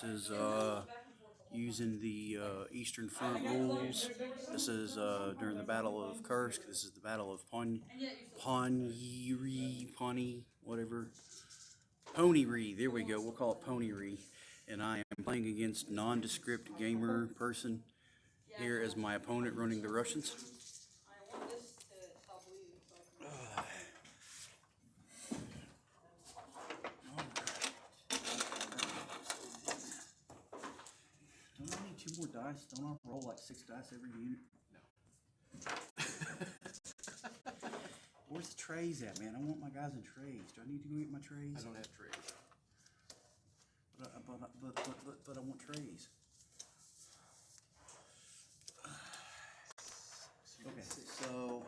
This is using the Eastern Front rules. This is during the Battle of Kursk. This is the Battle of whatever. Ponyri. There we go. We'll call it Ponyri. And I am playing against nondescript gamer person here as my opponent running the Russians. Don't I need 2 more dice? Don't I roll like 6 dice every unit? No. Where's the trays at, man? I want my guys in trays. Do I need to go get my trays? I don't have trays. But I want trays. Okay, so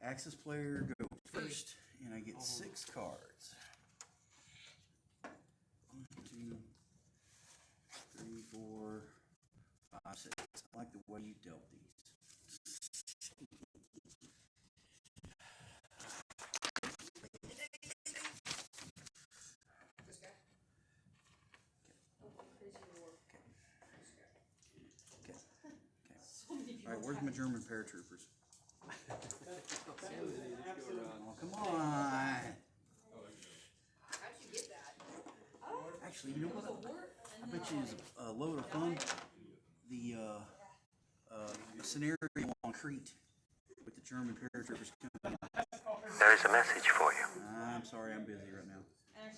Axis player goes first, and I get 6 cards. 1, 2, 3, 4, 5, 6. I like the way you dealt these. This guy? Okay. All right, where's my German paratroopers? Oh, come on. How'd you get that? Actually, you know what? I bet you it's a load of fun. The scenario on Crete with the German paratroopers coming. There is a message for you. I'm sorry, I'm busy right now. And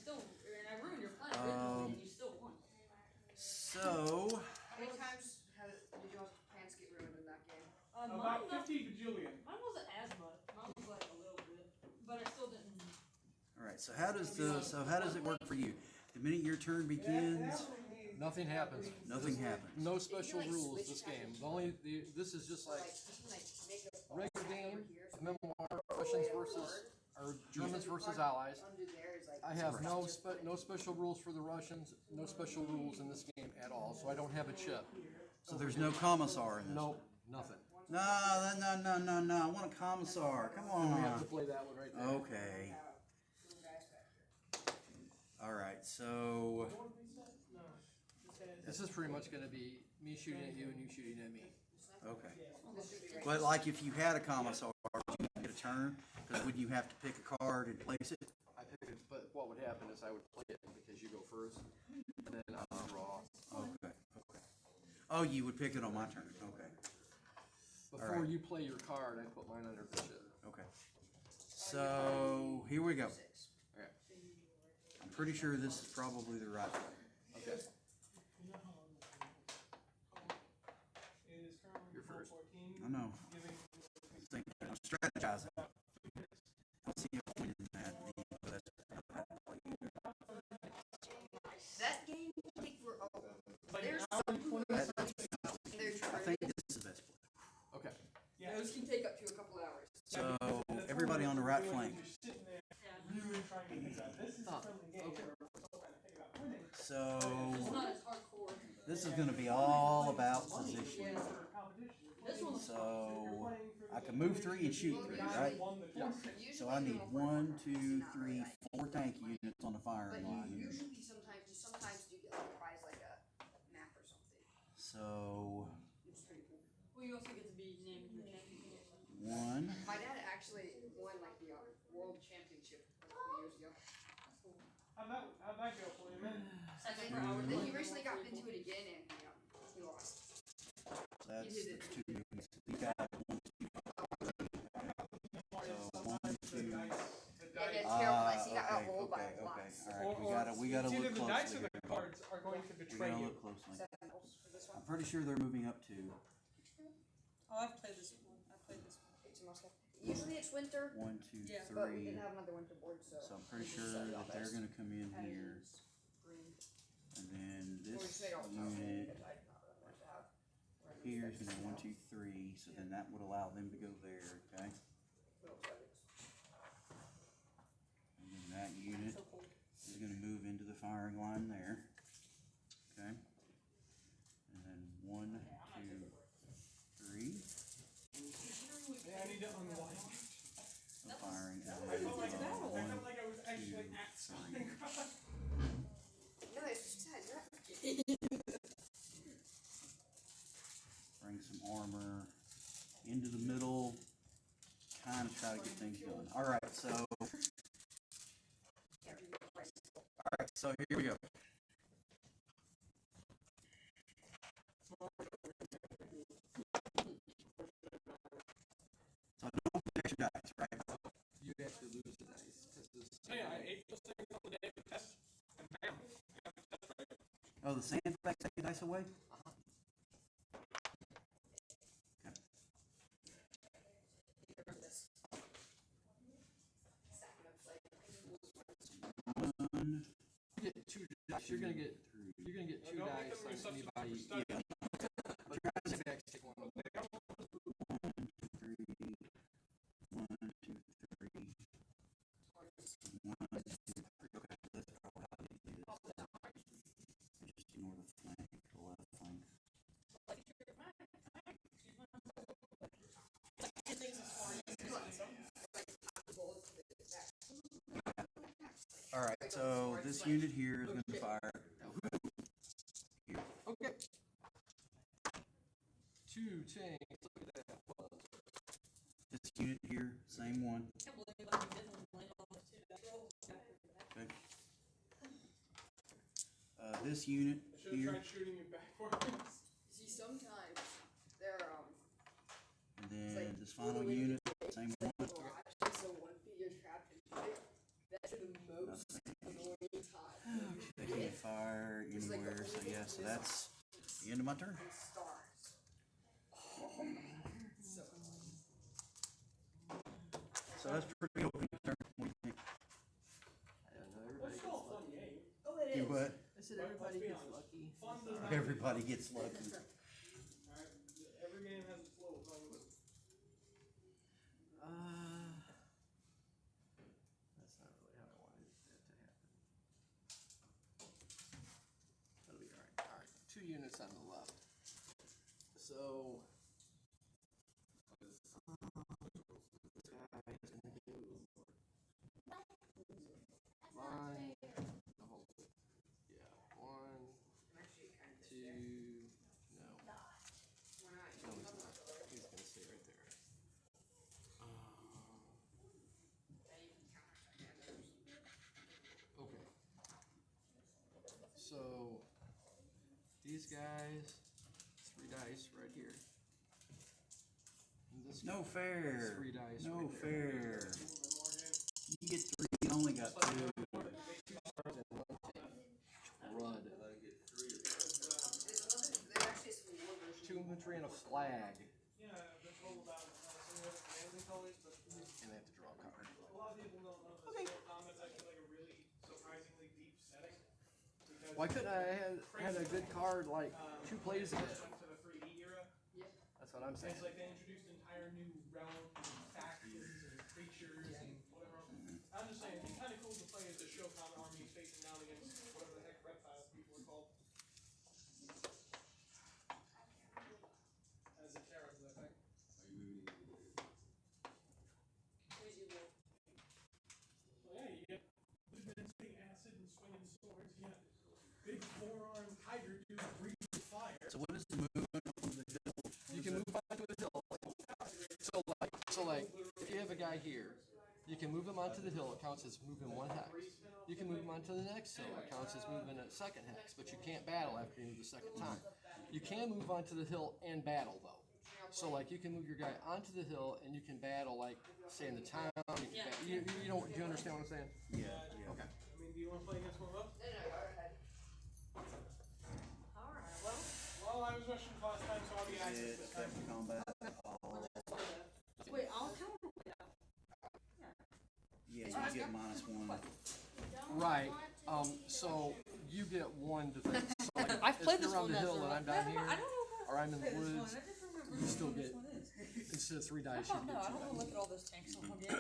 I ruined your plan originally, and you still won. So, How many times did your plans get ruined in that game? About 50 bajillion. Mine wasn't as much. Mine was like a little bit, but I still didn't. all right. So how does it work for you? The minute your turn begins, Nothing happens. nothing happens. No special rules this game. This is just like regular game, Memoir, Russians versus or Germans versus Allies. I have no special rules for the Russians, no special rules in this game at all, so I don't have a chip. So there's no commissar in this. Nope, nothing. No. I want a commissar. Come We have to on. play that one right there. Okay. All right. So This is pretty much going to be me shooting at you and you shooting at me. okay. But like if you had a commissar, would you get a turn? Because wouldn't you have to pick a card and place it? I pick it, but what would happen is I would play it because you go first, and then I'll draw. Okay. Oh, you would pick it on my turn. Okay. Before right. you play your card, I put mine under bishop. Okay. So here we go. Okay. I'm pretty sure this is probably the right way. Okay. You're first. I know. I'm strategizing. Let's see if I win that. That game take for there's I think this is the best play. Okay. those can take up to a couple hours. So everybody on the right flank. Really trying to think about this is a friendly game. Okay. It's So not as hardcore. this is going to be all about position. This one's So I can move 3 and shoot 3, right? So I need 1, 2, 3, 4 tank units on the firing But line you here. usually sometimes do get like a prize like a map or something. So It's pretty cool. well, you also get to be named your champion. 1. My dad actually won like the world championship a couple years ago. How'd that go for you, man? And then he recently got into it again and he lost. That's 2 units. You got 1, 2. So 1, 2. And it's terrible. I see that Okay, rolled by okay. a lot. All right, we gotta it's either look the dice closely or the here. cards are going to We betray gotta you. look closely. Seven for this I'm one. pretty sure they're moving up 2. Oh, I've played this one. I've played this one. It's a must have. Usually it's winter, 1, 2, Yeah. but we 3. didn't have another winter board, so. So I'm pretty sure that they're gonna come in here, Green. and then Or this say all unit because I did not really want to have. here is gonna 1, 2, 3. So then that would allow them to go there, okay? And then that unit is gonna move into the firing line there, okay? And then 1, 2, 3. Yeah, I need to unwind. The firing, and I then felt like I 1, was actually 2, at 3. something. things going. All right, so here we go. So don't put extra dice, right? You actually lose the dice. 'Cause this, Hey, I ate those things on the day of the test, and bam, Oh, the sandbag take the dice away? Okay. One, you get two dice. You're gonna get two don't dice make them on substitute for anybody. study. yeah. But you're gonna take one away. 1, 2, 3. 1, 2, 3. 1, 2, 3. Okay, that's probably how you do this. Just ignore the flank, the left flank. All right, so this unit here is going to fire. Here. Okay. Two tanks. Look at that. This unit here, same one. Okay. This unit I should have here, tried shooting you backwards. See, sometimes they're and then this final unit, same one. actually so one figure trapped in it. That's the most annoying time. They can fire anywhere. So yeah, so that's the end of my turn. Stars. So So that's pretty open turn. What do you think? I don't know. Everybody It's still gets a fun lucky. game. Do what? I said everybody gets lucky. Fun does not. Everybody gets lucky. Alright, every game has its flow. That's not really how I wanted that to happen. That'll be alright. Alright, 2 units on the left. So this guy is gonna do line. Oh, yeah, 1, 2. No. No, he's not. He's gonna stay right there. Okay. So these guys, 3 dice right here. And this No guy, fair. 3 dice No right there. fair. You get 3. You only got 2. And 1 tank. Crud. there actually is some war versions. 2 infantry and a flag. Yeah, I've been told about some of the commanding colors, but And they have to draw a card. a lot of people don't know that Sport Combat's actually like a really surprisingly deep setting. Because Why couldn't I had a good card like 2 plays ago? went to the 3D era. That's what I'm saying. It's like they introduced entire new realms and factions and creatures and whatever else. I'm just saying, it'd be kind of cool to play as the Shokan army facing down against whatever the heck reptiles people are called. As the Terrans, I think. Well, yeah, you get movement, spitting acid and swinging swords. You got big four-armed tiger dudes breathing fire. So what is the movement on the hill? You can move onto the hill. So like, if you have a guy here, you can move him onto the hill. It counts as moving 1 hex. You can move him onto the next hill. It counts as moving a 2nd hex. But you can't battle after you move the 2nd time. You can move onto the hill and battle though. So like, you can move your guy onto the hill and you can battle like, say in the town. You can you don't. Do you understand what I'm saying? Yeah, yeah. Okay. I mean, do you want to play against one of us? Alright, well, Well, I was rushing last time, so I'll be active It's this time. effective combat. wait, I'll count. Yeah, you get -1. Right. So you get 1 defense. So like, I've played if this you're on one the as hill a- and I'm down I here, don't know. or I'm in the This one, woods, I just remember you still which get one is. instead of 3 dice, I you don't know. get I 2 don't want to dice. look at all those tanks on one game.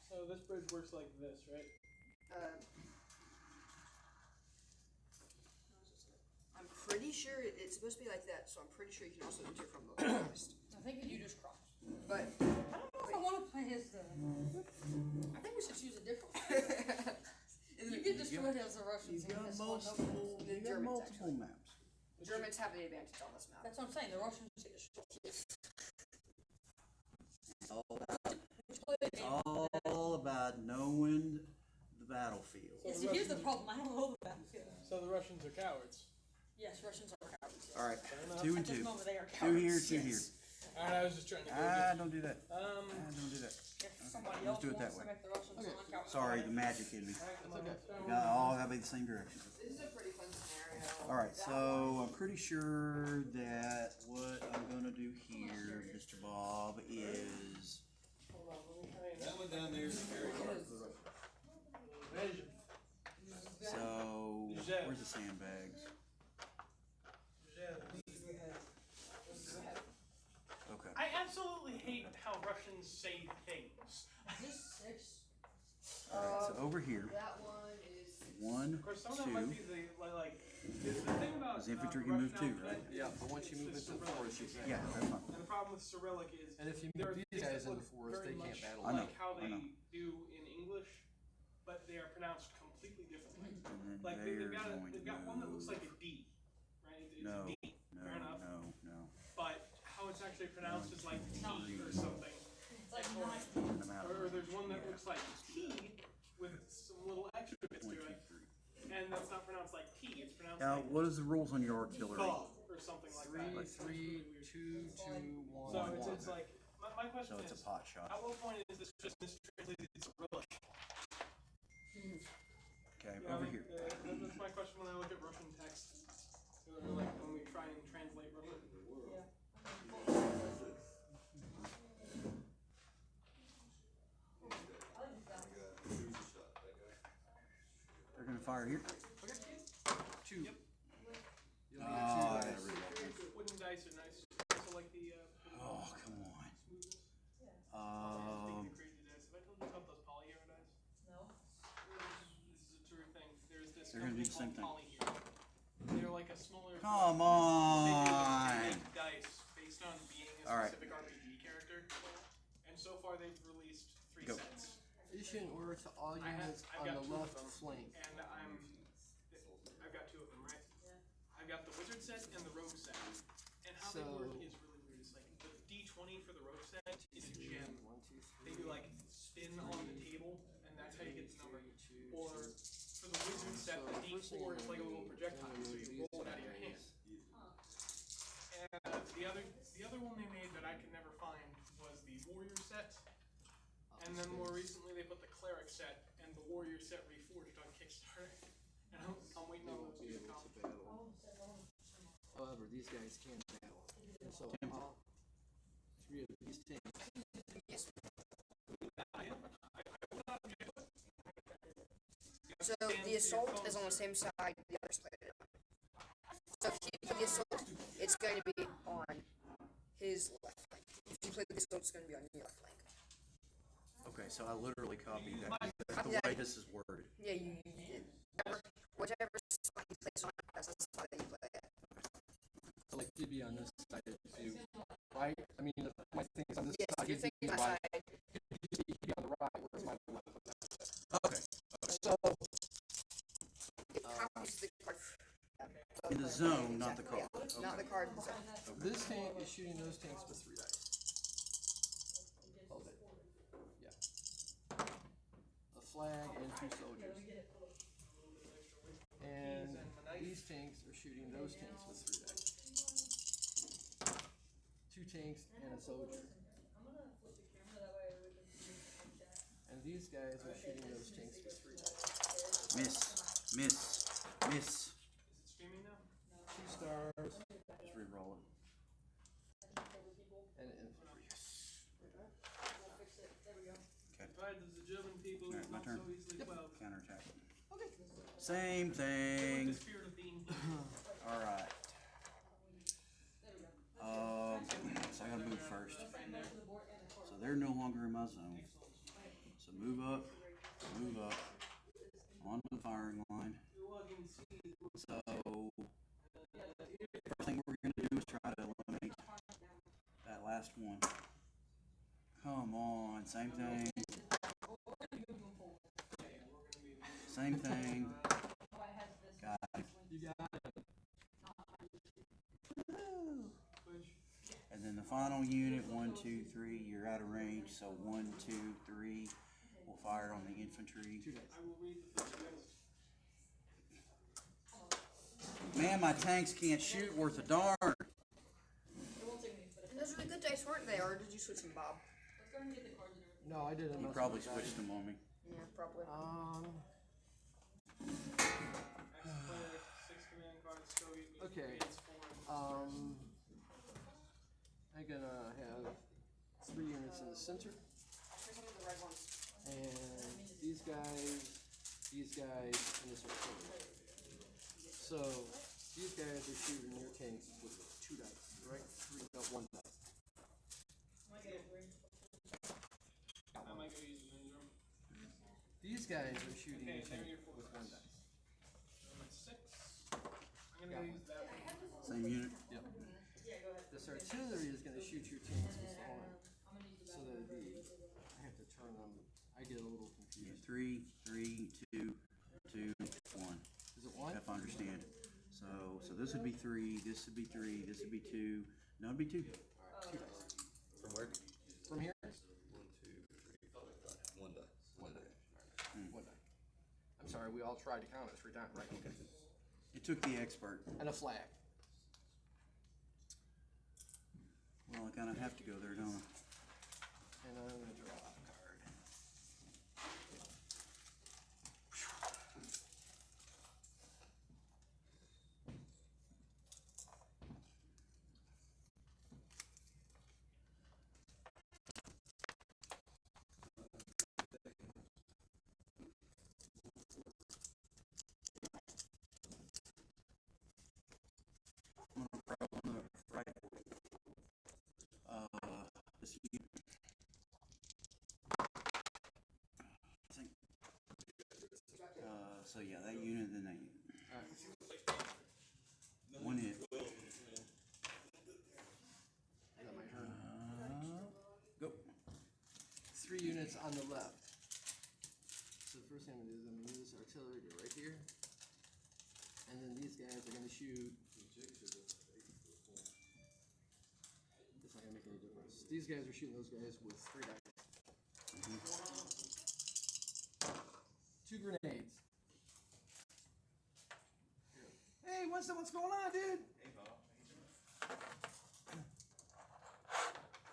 So this bridge works like this, right? I'm pretty sure it's supposed to be like that, so I'm pretty sure you can also enter from the west. I think you just crossed. But I don't know if I want to play as the. I think we should choose a different one. You get destroyed as the Russians. You in got this one, multiple, no- you got Germans, multiple maps. Germans have the advantage on this map. That's what I'm saying. The Russians get destroyed. It's all about Which by knowing the battlefield. Yeah, see, here's the problem. I don't know the battlefield. So the Russians are cowards. Yes, Russians are cowards. All right, enough. 2 and At this 2. moment, they are 2 cowards. here, 2 here. yes. Alright, I was just trying to go Don't do that. get, Don't do that. If somebody Let's else do it that wants way. to make the Russians non-cowards. Sorry, the magic in me. okay. Got all gotta be the same direction. This is a pretty fun scenario. All right, so I'm pretty sure that what I'm gonna do here, Mr. Bob, is That one down there is very hard for the Russians. so. Where's the sandbags? Okay. I absolutely hate how Russians say things. Is this 6? All right, so over here, That one is 1, Of course, some of that might 2. be the thing about Because infantry can Russian move too, alphabet right? Yeah, but once you move is into the Cyrillic. forest, you can't. Yeah, that's fine. And the problem with Cyrillic is And if you there move are these things guys that in look the forest, very they can't much battle. I know, like how I they know. do in English, but they are pronounced completely differently. And then Like they're they've got going to they've got one that looks move. like a D, right? It's No, a D, no, fair enough. no. But how it's actually pronounced is like T Three. or something. It's like 9. And I'm out. Or there's one that looks like T with some little extra bits to 1, 2, it, 3. and that's not pronounced like T. It's pronounced Now, like what is the rules on your artillery? Thaw or something like that. 3, It's 3, really weird. 2, 2, 1, So 1. it's like my question So it's a is, pot shot. at what point is this just mistranslated Cyrillic? Okay, You know, over like, here. that's my question when I look at Russian text. Or like when we try and translate Russian. They're gonna fire here. 2. Yep. You only get 2 dice. Wooden dice are nice. Also like the Oh, come on. smoothness. Um, Speaking of crazy dice, have I told you about those polyhero dice? No. This is a true thing. There's this They're gonna company do the same called thing. Polyhero. They're like a smaller. come They on. make dice based on being a All right. specific RPG character. And so far they've released 3 Go. sets. Issue in order to all I have- units I've on got the 2 of left them. flank. And I've got 2 of them, right? I've got the wizard set and the rogue set. And how they work So- is really weird. It's like the D20 for the rogue set is a gem. 1, 2, 3. They do like spin on the table, and that's how you get the number. 2, Or for the wizard set, So the first thing D4 I'm is like a gonna little do, projectile, I'm gonna so move you these roll it two out of your hand. guys. And the other one they made that I could never find was the warrior set. And then more recently they put the cleric set and the warrior set reforged on Kickstarter. And I'm waiting on those Be to able come. to battle. However, these guys can battle. And so all 3 of these tanks. So the assault is on the same side the other side. So if you play the assault, it's going to be on his left flank. If you play the assault, it's going to be on your left flank. Okay, so I literally copied that. That's the way this is worded. Yeah, whichever side he plays on, that's the side that you play at. So like you'd be on this side too, right? I mean, my thing is on this Yes, side. your He'd thing be is on my my- side. he'd be on the right, whereas my left. Okay. So It copies the card. In the zone, not the card. Yeah, not the card in the zone. this tank is shooting those tanks with 3 dice. Hold it. Yeah. A flag and 2 soldiers. And these tanks are shooting those tanks with 3 dice. 2 tanks and a soldier. And these guys are shooting those tanks with 3 dice. Miss. Is it streaming now? 2 stars Just re-roll it. and an infantry. Divides the German people Alright, is my not turn. so easily quelled. Counterattack. Same thing. The spirit of being. All right. So I gotta move first. So they're no longer in my zone. So move up, onto the firing line. So first thing we're gonna do is try to eliminate that last one. Come on, same thing. Same thing. Got it. You got it. And then the final unit, 1, 2, 3, you're out of range, so 1, 2, 3 will fire on the infantry. 2 dice. I will read the thing next. Man, my tanks can't shoot worth a darn. It won't take me, but And those were the good dice, weren't they? Or did you switch them, Bob? let's go ahead and get the cards and everything. No, I didn't. You mess probably with that. switched them on me. Yeah, probably. Ex-player, 6 command cards, Soviet music, Okay. creates 4 and I'm gonna have 3 units in the center, Here's some of the red ones. and these guys, and this artillery. So these guys are shooting your tanks with 2 dice, right? 3, no, 1 dice. I might go use a ninja. These guys are shooting Okay, your there are tank your 4 with 1 dice. dice. I'm at 6. I'm gonna go use that one. Same unit. Yep. This artillery is gonna shoot your tanks with 1. So that these, I have to turn them. I get a little Yeah, confused. 3, 3, 2, 2, 1. Is it 1? If I understand. So this would be 3, this would be 3, this would be 2. No, it'd be 2. 2 dice. From where? From here? 1, 2, 3, 4, 5. 1 die. 1 die. 1 die. I'm sorry, we all tried to count it 3 times, right? Okay. It took the expert. And a flag. Well, I kind of have to go there, don't I? And I'm gonna draw a card. Right. This unit. I think. So yeah, that unit, then that unit. Alright. 1 hit. Is that my turn? Go. 3 units on the left. So the first thing I'm gonna do is I'm gonna move this artillery to right here. And then these guys are gonna shoot. It's not gonna make any difference. These guys are shooting those guys with 3 dice. 2 grenades. Hey, Winston, what's going on, dude? Hey, Bob.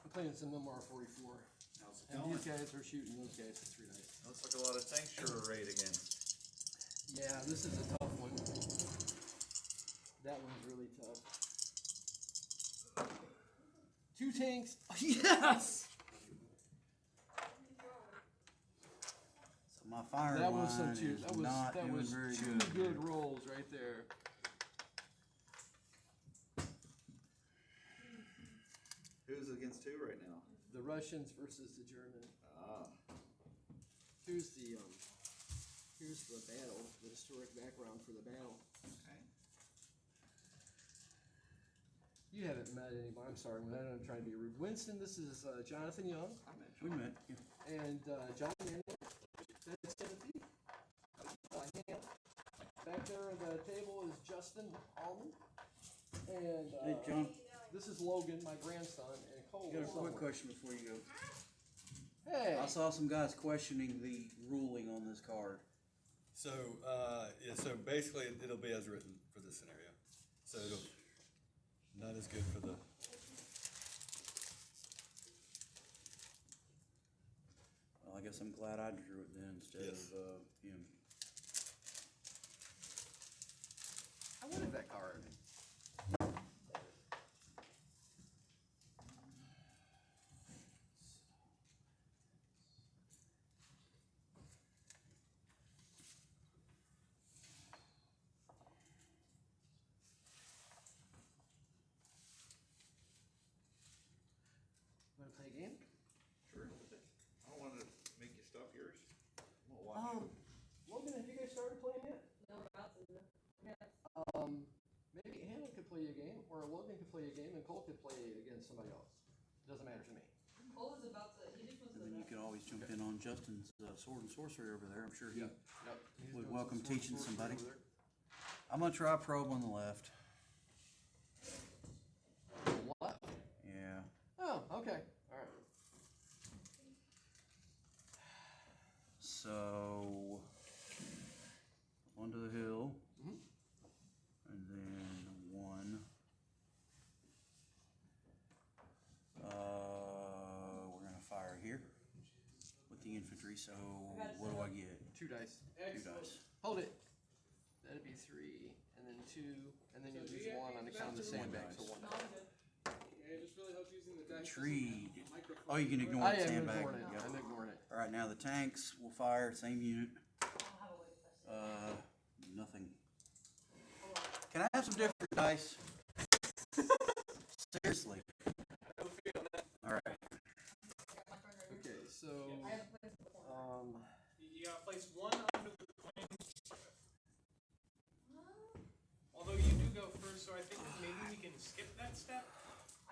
I'm playing some Memoir 44. How's it And going? these guys are shooting those guys with 3 dice. Looks like a lot of tanks you're arrayed against. Yeah, this is a tough one. That one's really tough. 2 tanks. Yes! So my fire That was some line two. is That was not that doing was very 2 good. good rolls right there. Who's against who right now? The Russians versus the German. Ah. Here's the battle, the historic background for the battle. Okay. You haven't met anybody. I'm sorry, I'm trying to be rude. Winston, this is Jonathan Young I met We met. Yeah. and John Manuel. That's Timothy. Ham. Back there at the table is Justin Almond. And Hey, John, this is Logan, my grandson, and Cole. I got a is quick somewhere. question before you go. Hey. I saw some guys questioning the ruling on this card. So, so basically it'll be as written for this scenario. So it'll, not as good for the, Well, I guess I'm glad I drew it then instead Yes. of him. I wanted that card. Want to play a game? Sure. I don't want to make you stop yours. I'm gonna watch. Logan, have you guys started playing yet? No, about to. Yeah. Maybe Hannah could play a game, or Logan could play a game, and Cole could play against somebody else. Doesn't matter to me. Cole is about to. He just wants And to. then you could always jump in on Justin's sword and sorcery over there. I'm sure he. Yep. He's Would doing welcome some sword teaching sorcery somebody. over there. I'm gonna try probe on the left. What? Yeah. Oh, okay. All right. So onto the hill, Mhm. and then one. We're gonna fire here with the infantry. So what do I get? 2 dice. 2 dice. Hold it. That'd be 3, and then 2, and then you lose 1 on account of the sandbag, so 1 die. Yeah, it just really helps using the dice. Treed. Oh, you can ignore I the am sandbag. ignoring it. Yep. I'm ignoring it. All right, now the tanks will fire. Same unit. Nothing. Can I have some different dice? Seriously. All right. Okay, so You gotta place one under the coin. Although you do go first, so I think maybe we can skip that step.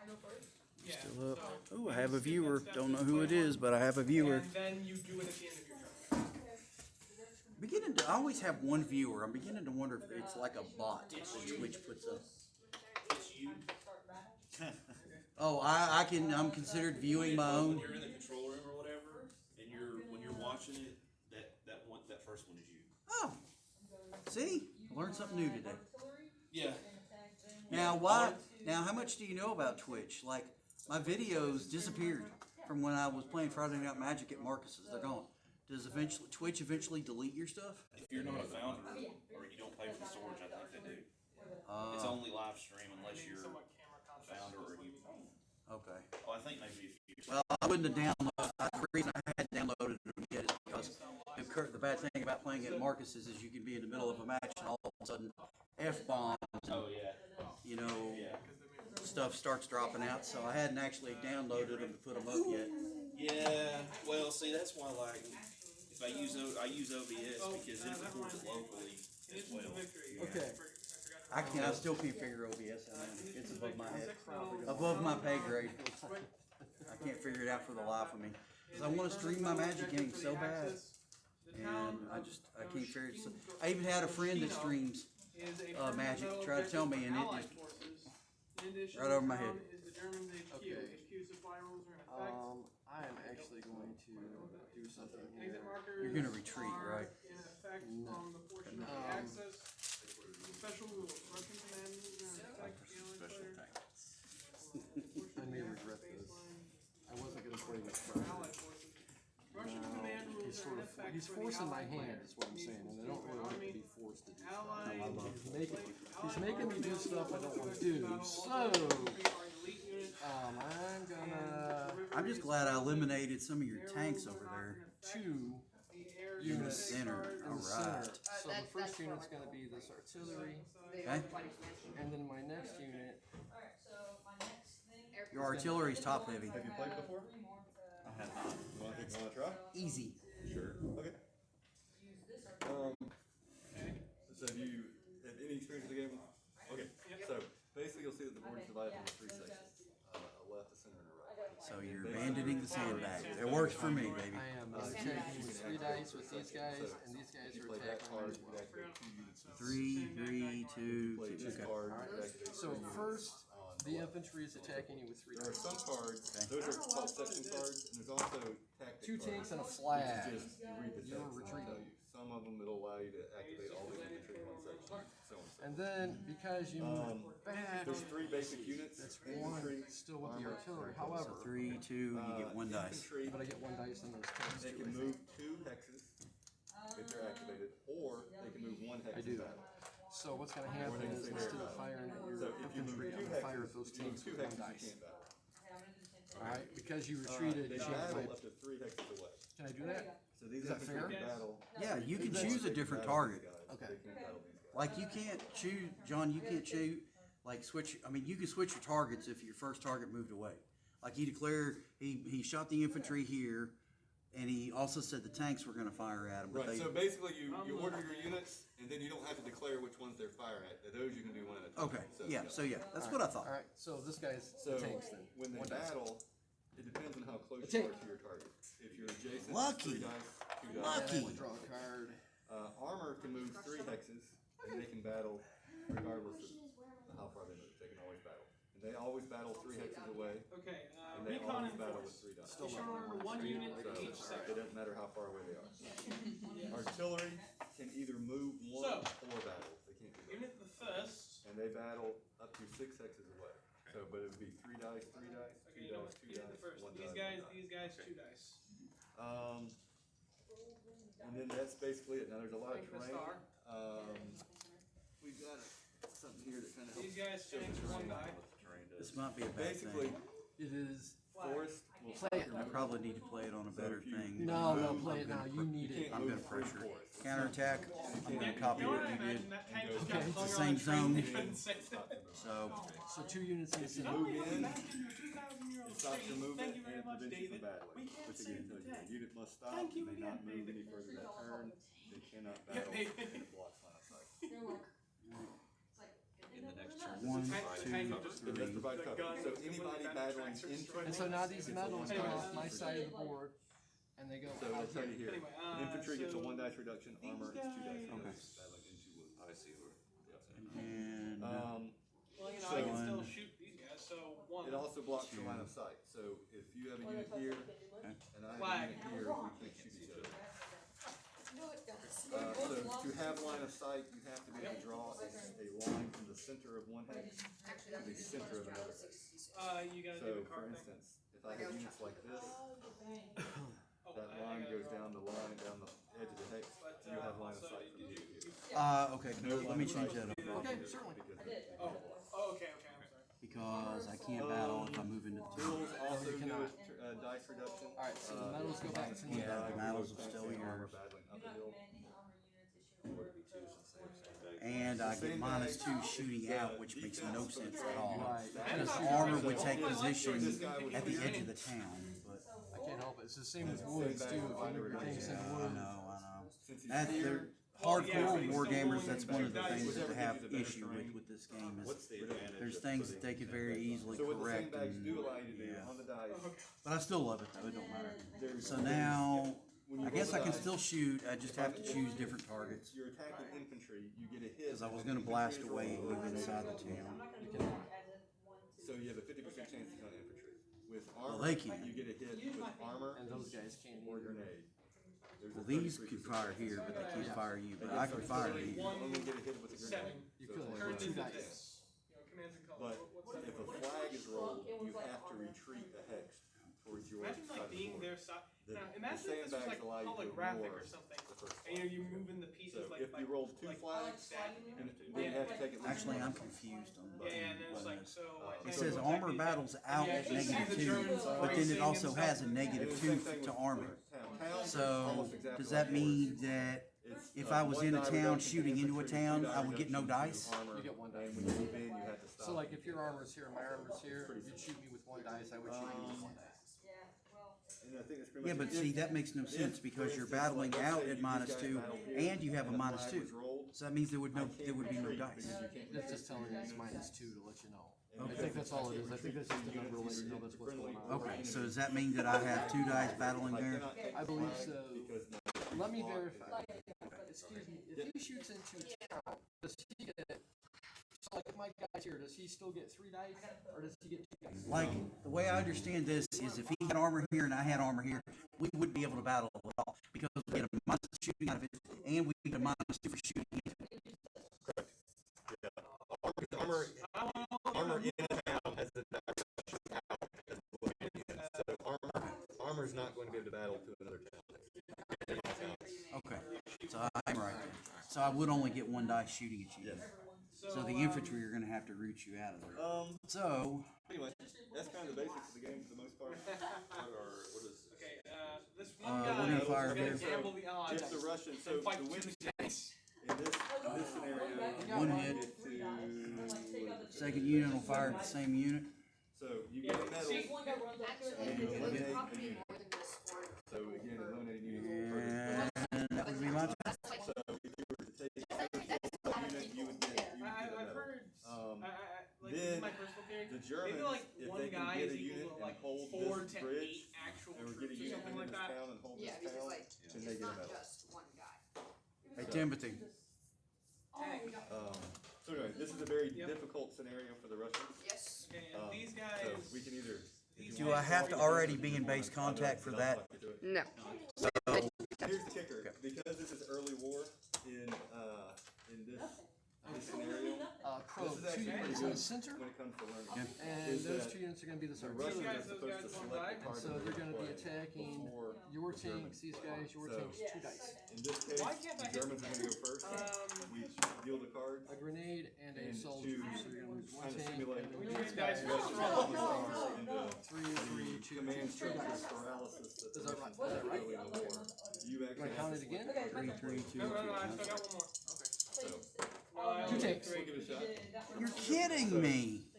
I go first. Yeah. Still up. so Oh, we I can have a skip that viewer. step, Don't know just who play it is, one, but I have a viewer. And then you do it at the end of your turn. Beginning to, I always have one viewer. I'm beginning to wonder if it's like a bot that Twitch puts up. Oh, I'm considered viewing my When own. you're in the control room or whatever, and when you're watching it, that first one is you. Oh, see, I learned something new today. Yeah. Now, why? Now, how much do you know about Twitch? Like, my videos disappeared from when I was playing Friday Night Magic at Marcus's. They're gone. Does Twitch eventually delete your stuff? If you're not a founder or you don't pay for the storage, I think they do. It's only live stream unless you're Somewhat camera a conscious. founder or you. Okay. Oh, I think maybe if you. Well, I wouldn't have downloaded. The reason I had downloaded it yet is because the bad thing about playing at Marcus's is you can be in the middle of a match and all of a sudden F-bombs and, Oh yeah. you know, Yeah. stuff starts dropping out. So I hadn't actually downloaded them to put them up yet. Yeah. Well, see, that's why like if I use OBS because it records it locally as well. okay. I still can't figure OBS out. It's above my head, above my pay grade. I can't figure it out for the life of me. Cause I want to stream my Magic game so bad, and I can't figure it. I even had a friend that streams Magic try to tell me, and it just right over my head. Okay. I am actually going to do something here. You're gonna retreat, right? In effect No. on the portion of the access. Special rules. Russian command is gonna attack the alien player. I may regret this. I wasn't gonna play this card. Allied forces. Russian command rules He's are in sort of effect he's for the forcing my allied hand, player. is what I'm saying, and I don't really want to be forced to do stuff. Allied. He's making me do stuff I don't want to do. So I'm gonna I'm just glad I eliminated some of your tanks over there 2 in the units center. in All the center. right. So the first unit's gonna be this artillery, Okay. and then my next unit. Your artillery's top heavy. Have you played before? I have not. You wanna try? Easy. Sure. Okay. So have you had any experience with the game? Okay. So basically, you'll see that the board is divided into 3 sections: a left, a center, and a right. So you're abandoning the sandbag. It works for me, baby. I am attacking with 3 dice with these guys, and these guys If you are play that attacking card, as you well. activate 2 units. If 3, 2, you play 2. this Okay. card, Alright, you activate so 3 units first, on the left. infantry is attacking you with 3 There are dice. some cards, those are called section cards, and there's also tactic 2 cards. tanks and a Which flag. is just, you read the You're text and it'll retreating. tell you. Some of them, it'll allow you to activate all the infantry in one section, so on and so And then, because you move back, There's 3 basic units. that's Infantry, 1 still with the armor, artillery. So However, 3, 2, you get 1 dice. Infantry, but I get 1 dice and those tanks they too, can I move think. 2 hexes if they're activated, or they can move 1 hex I in do. battle. So what's gonna happen is instead of firing at your So if you move infantry, 2 I'm gonna fire at hexes, those if you move tanks 2 with 1 hexes, you dice. can't battle. Alright, because you retreated, They you changed battle my. up to 3 hexes away. Can I do that? So these Is that infantry fair? can battle. Yeah, you can That's- choose a they can different battle target. these guys, Okay. They can't battle these guys. Like you can't choose, John, you can't choose, like switch, I mean, you can switch your targets if your first target moved away. Like he declared, he shot the infantry here, and he also said the tanks were gonna fire at him, but Right, they, so basically you order your units, and then you don't have to declare which ones they're firing at. Those you can do 1 at a time. okay, yeah, that's what I thought. Alright, so this guy's So the tanks then. when they 1 dice. battle, it depends on how close A you tank. are to your target. If you're adjacent, Lucky. it's 3 dice, 2 dice. Lucky. And draw a card. Armor can move 3 hexes, and they can battle regardless of how far they move. They can always battle. And they always battle 3 hexes away. Okay, And they recon always battle with enforce. 3 dice. You should remember one unit So in each it sector. doesn't matter how far away they are. Artillery can either move one or battle. They can't do both. Unit the first. And they battle up to 6 hexes away. So, but it would be 3 dice, 2 Okay, you know what? dice, 2 Unit the dice, first. 1 These die, 1 guys, die. these guys, 2 dice. And then that's basically it. Now there's a lot of Like the terrain. star. We've got something here that kind of These helps. guys change 1 die. This might be a bad Basically, thing. It is. forest will Play it. I probably need to play it on a better thing. No, no, I'm play it now. gonna You need it. I'm gonna pressure. Counterattack, I'm gonna copy You know what what I you did. imagine? That tank just Okay. got It's the hung same on a train, zone. they couldn't save it. So, So 2 units in If you center. move in, Imagine your 2,000-year-old it stops your train. movement Thank you and very it much, prevents you David. from battling. We can't Which save again the tells you tank. the unit must stop. Thank you They may again, not move David. any further that turn. They cannot Yeah, battle. David. And it blocks line of sight. They're like, it's like. In the next turn. one, Tank- two, tank just- It does three. provide The cover. gun So completely anybody backtracks battling or into destroys And so now these It's a medals one come dice off my reduction. side of the board, and they go So out let's tell you here. here. Anyway, Infantry gets a so 1 dice reduction. Armor is 2 dice guys- reduction. I see where. And Well, you know, So- I can still shoot these guys, so 1. It also blocks your line of sight. So if you have a unit here and I have Flag. a unit here, we can't shoot each other. No, it does. So to have line of sight, you have to be able to draw a line from the center of one hex Actually, to the center of another hex. You gotta do So the for card thing. instance, if I have units like this, Oh, that I line gotta goes draw. down the line, down the edge of the hex, But, you have line of also, sight from did here you- to here. okay, No let line me of change sight that up Okay, certainly. because Oh, okay, I'm sorry. because I can't battle if I move into the town. tools also you do cannot. a dice reduction. Alright, so the medals go back to me. Yeah, the medals are still Armor yours. battling up a hill. And I get Same -2 bag. shooting out, which makes no sense at all. Right. Because That's armor not would good. take I like position this guy would at the be edge of the town, but I can't help it. It's the same with woods too. If I never things in I wood. know. Since he's That's here, they're Well, yeah, but hardcore he's war still gamers. rolling That's back one of the dice. things that they Whichever have gives you the better issue terrain. with this game What's is the advantage? there's of things putting that they could the very sandbags on? easily so what the correct. sandbags And, do allow you to do yeah. on the dice, But I still love it though. It don't matter. there's. So now when you I guess roll I the can dice, still shoot. I just have to choose different targets. You're attacking infantry, you get a hit. Because I was and gonna infantry blast is away and rolled move over inside the grenade. town. So you have a 50% chance to kill infantry. With Well, armor, they can. you get a hit with armor And those guys can't or either. grenade. There's Well, a these 33% could fire here, but they can't Yeah. fire you. But I can fire you. You only get a hit with a grenade. 7. You So could. it's only Turned one. into dice. this. You know, commands and colors. But What's that? if a flag is rolled, you have to retreat a hex towards your Imagine side like of the being board. their side. The- Now, the imagine if this was sandbags like allow you to holographic ignore or something. the first And you know, you move in the pieces So like if you roll 2 like flags, stack. and then you have to take at least Actually, one. I'm confused on Yeah, and then it's like this. so. Like, It so says it's armor like- battles and out you at actually see the -2, Germans but then racing it also and has a stuff. And the -2 same thing to with armor. towns. So Almost exactly does that like mean yours. that It's, if I was one in a die town reduction to shooting into a infantry, town, 2 die I would get no reduction to dice? armor, You get 1 dice. And when you move in, you have to stop. So like if your armor's here and my armor's here, you'd shoot me with 1 dice, I would shoot you with 1 dice. And I think that's pretty Yeah, much but it. see, that makes no sense because you're battling out at -2 and you have a -2. So that means there would be no dice. It's just telling you it's -2 to let you know. I think that's all it is. I think that's just a number to let you know that's what's going on. Okay, so does that mean that I have 2 dice battling there? I believe so. Let me verify. Excuse me, if he shoots into town, does he get, so like if my guy's here, does he still get 3 dice, or does he get 2 dice? Like, the way I understand this is if he had armor here and I had armor here, we wouldn't be able to battle at all because we get a -2 shooting out of it and we get a -2 for shooting into it. Armor in a town has the armor's not going to be able to battle to another town. Okay, so I'm right then. So I would only get 1 dice shooting at you. So the infantry are gonna have to root you out of there. So, Anyway, that's kind of the basics of the game for the most part. Okay, this one we're guy gonna is fire gonna here. gamble the odds If the Russians, so and fight the 2 win tanks. in this scenario, 1 hit, get to second unit will fire at the same unit. so you get a medal. See, And you eliminate a unit. More than this for So again, eliminating units will hurt. And that would be my turn. So if you were to take unit, you would get a I've medal. heard. Like this then is my personal theory. The Germans, Maybe like if one they can guy get is a equal unit to and like hold 4 this to bridge, 8 actual and we're troops getting a or unit something in like this that. town and hold Yeah, this because town, like then they it's get a not medal. just one guy. Hey, Timothy. So anyway, this is a very Yep. difficult scenario for the Russians. Yes. Okay, and these guys. So we can either Do I have to already be in base contact for that? No. Here's the kicker, because this is early war in this scenario, Probe, this is 2 actually pretty units in good the center, when it comes to learning. and Is those that 2 units are gonna be this The artillery. Russians are those supposed guys to won't select die. the card So that they're gonna be play attacking before your the tanks, Germans. these guys, your So- tanks, 2 dice. In this case, Why can't I the hit Germans are gonna go first. We deal the cards. A grenade and a And soldier, to so you're gonna lose 1 kind of tank, simulate and then We these need guys dice are for strong. into 3, 3, 2, command 2 structure dice. paralysis that the Is that right? Russians Is that had right? early in the war. You Do actually I count have it to again? select the card. 3, 2, No, no, no, I 2. still got one more. So, No, I Two only takes. three. we'll give it a shot. You're kidding me.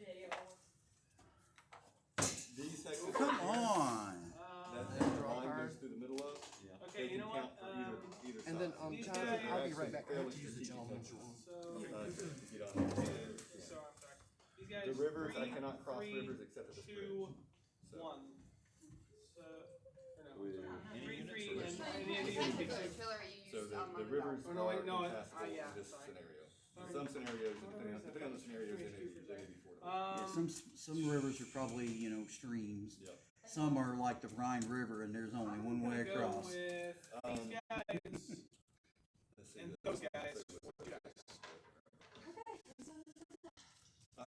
These hexes. Come on. That line goes through the middle of. Okay, They you can know count what? for either And then, side. These Jonathan, guys- I'll be right back. I have Fairly to use the strategic gentleman's hexes. rule. So, To get on there. so I'm sorry. These guys. The rivers, I 3, cannot cross 3, rivers except at this 2, bridge. So, 1. So, or no, With sorry. any 3, 3, units and or any of these would be The 6. artillery you so use the on the rivers Oh, no, wait, are no, impassable yeah, in this sorry. scenario. In some scenarios, depending on the scenarios, they may be fortified. Yeah, some rivers are probably, you know, streams. Yep. Some are like the Rhine River, and there's only one way Go across. with these guys Let's see. and those guys.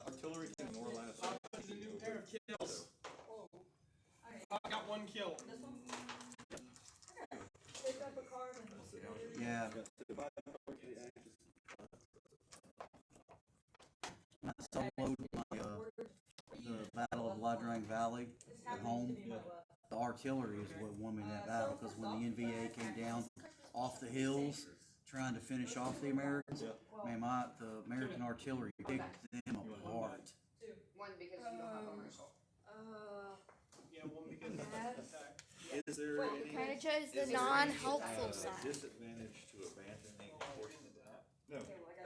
Artillery can more line of sight. This is a new pair of kills. I got 1 kill. Pick up a card and. Yeah. I soloed the Battle of Ladrang Valley at home. The artillery is what won me that battle, because when the NVA came down off the hills trying to finish off the Americans, man, the American artillery picked them apart. 1 because you don't have armor assault. Yeah, 1 because of the attack. Is there any? Kinda chose the is there non-helpful any, side. disadvantage to abandoning a portion of the map? No,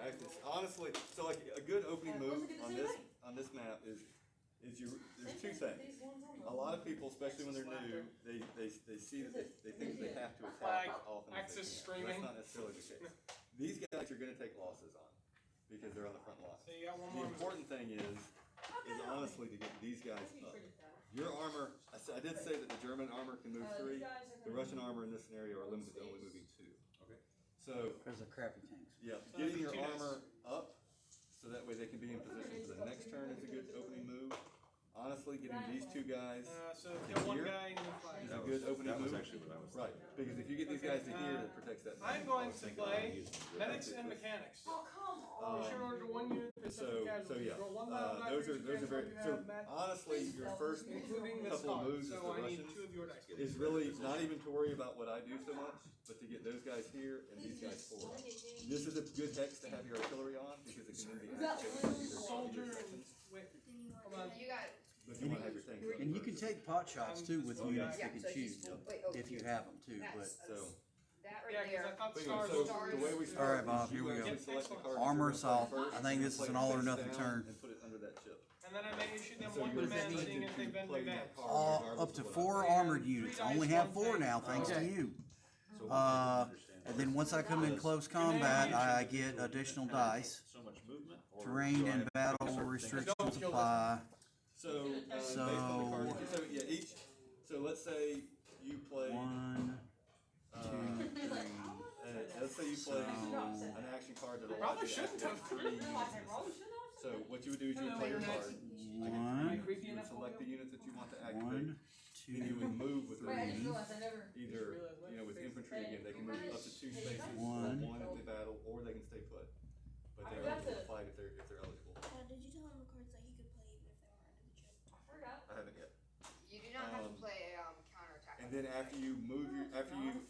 actually, honestly, so like a good opening move on this map is there's 2 things. A lot of people, especially when they're new, they see that they think that they have to attack as often as they Axis can. streaming. That's not necessarily the case. These guys are going to take losses on because they're on the front line. So you got 1 The more. important thing is honestly to get these guys up. Your armor, I did say that the German armor can move 3. The Russian armor in this scenario are limited to only moving 2. Okay. So, Because of crappy tanks. yeah, getting your armor up so that way they can be in position for the next turn is a good opening move. Honestly, getting these 2 guys So kill 1 here guy and then 5. is a good opening That was move. actually what I was Right, because if you get these guys to here, it protects that. I'm going to play medics and mechanics. Oh, come You on. should order 1 unit for So casualties. yeah, Roll 1 battle die those for are each very, casualty you so have, Matt, honestly, your first including this couple of card. moves as So the I need Russians 2 of your dice. is really not even to worry about what I do so much, but to get those guys here and these guys forward. This is a good hex to have your artillery on because it can then be activated for either Soldier either and sections. wait, hold on. You got. But you want to have your tanks. And you can take pot shots too with units Yeah, that can so shoot, he's. Wait, oh, if you have them too, but. that's, So, that Yeah, right because I there. thought but stars. anyway, so Stars. the way we start. Alright, Bob, is you here we go. actually select the card that Armor you're gonna assault. play first, I think and this is play an the all or six nothing down turn. And put it under that chip. And then I may issue them So 1 you're command expected seeing if to they've been play that advanced. card Up regardless to of what 4 I armored units. I only have 4 now, thanks to you. And then once I come in close combat, I get additional dice. So much movement? or Terrain do I and have to battle pick a certain thing? restrictions apply. So, based on the card, so yeah, so let's say you play, 1, 2, 3. let's say you play So- an action card that allows Probably you to shouldn't activate have. 3 units. So what you would do is you would play your card, 1, you would select the units that you want to activate, 1, then you 2, would move with Wait, I just 3. realized I never. either, with infantry again, they can move up to 2 spaces, or 1. 1 if they battle, or they can stay put. But they're eligible to fight if they're eligible. Did you tell him the cards that he could play even if they weren't under the chip? I forgot. I haven't yet. You do not have to play a counterattack. And then after you Counterattack.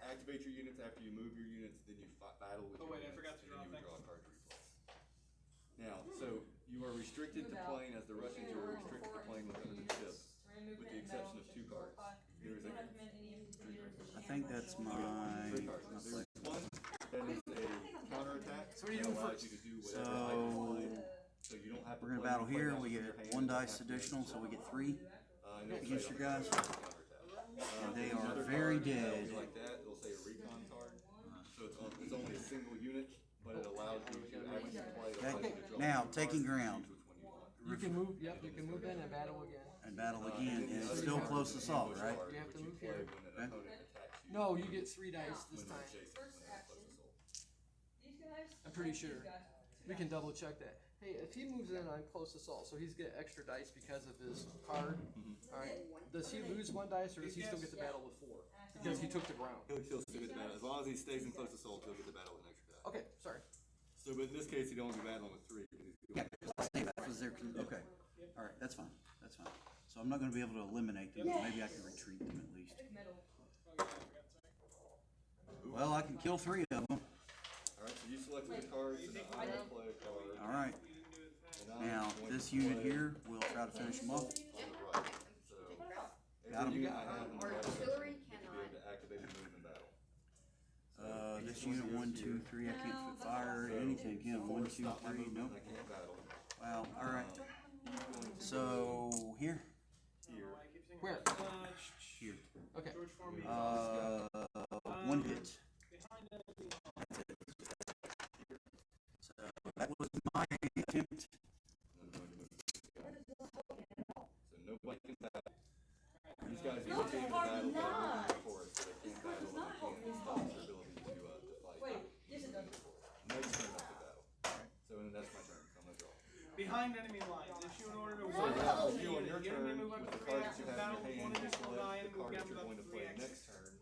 activate your units, after you move your units, then you battle with Oh, your wait, I units, forgot to and draw then you would things. draw a card to replace. Now, so you are restricted to playing as the Russians, you are restricted to playing with under the chip, with the exception of 2 cards. There is a I think that's my. 3 cards. There's one that is a counterattack. So what are you that doing allows first? you to do whatever item you So play. So you don't have to we're gonna play- battle play here. that We with get your hand, 1 you dice have to additional, so we get 3. and it'll against say your guys. counterattack. And they there's are another very card that'll dead. be like that, it'll say a recon card, so it's only a single unit, but it allows you to actually play. Okay, now taking ground. Which one you want. You can move, yep, you can move in and battle again. and battle again, and it's still close assault, right? You have to move here. When an opponent attacks you. No, you get 3 dice this When time. they're chasing, when they're close assault. These guys? I'm pretty sure. We can double check that. Hey, if he moves in on close assault, so he's get extra dice because of his card. Alright, does he lose 1 dice, or does he still get to battle with 4? Because he took the ground. He'll still get the battle, as long as he stays in close assault, he'll get the battle with an extra die. Okay, sorry. So, but in this case, he'd only be battling with 3. Because he's Yeah, that was their, okay, all right, that's fine, that's fine. So I'm not gonna be able to eliminate them, but maybe I can retreat them at least. Well, I can kill 3 of them. Alright, so you selected the cards, and I will play a card. All right, And I'm now, going this to unit play here, we'll try to finish them off. on the right. So, Got 'em. every unit I have on the right Artillery section needs to be cannot. able to activate and move in battle. This unit, 1, 2, 3, I can't put fire, anything, can, 1, 2, Stop my 3, movement, nope. I can't battle. Wow, all right. So, here, Here, Where? here, Okay. George Foreman. 1 hit. So, that was my attempt. I'm going to move this guy. So nobody can battle. These guys are okay to battle, but I'm moving forward, so they can't battle, and I can't stop their ability to fight. Wait, yes it does. Next turn up to battle. So then that's my turn, so I'm gonna draw. Behind enemy lines, issue an order to So one now, unit. you on your The turn, enemy move up with to the 3 card that axes, you have battle in with your 1 hand, you additional die, select and the move card down that to you're about going to 3 play axes. next turn,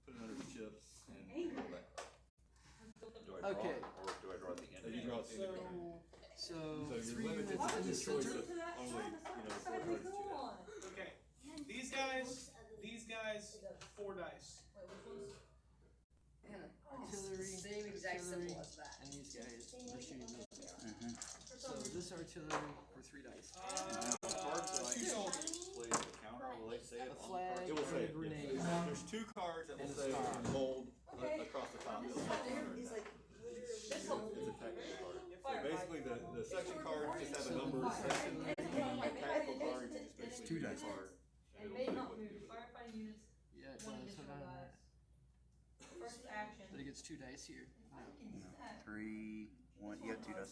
put it under the chips, and go back. Okay. Or do I draw at the end? So you draw at the end of your turn. So, So 3 you're limited units to in the the choice center. of only, the 4 cards that you have. Okay, these guys, 4 dice. Artillery, Same exact artillery, symbol as that. and these guys are shooting this guy. Mhm. So this artillery for 3 dice. The cards that I 2 can soldiers. display as a counter, will they say it A on the flag card? It will say, and a grenade. there's 2 cards that will And a say star. in bold across the top. It'll say counter attack. It's a tactical card. So basically, the section cards just have a number, and the tactical cards just basically 2 read the dice. card, And and may it'll say not what to move. do. Firefighting units, Yeah, it 1 does. Hold additional on. dice. First action. But he gets 2 dice here. No, 3, 1, you got 2 dice.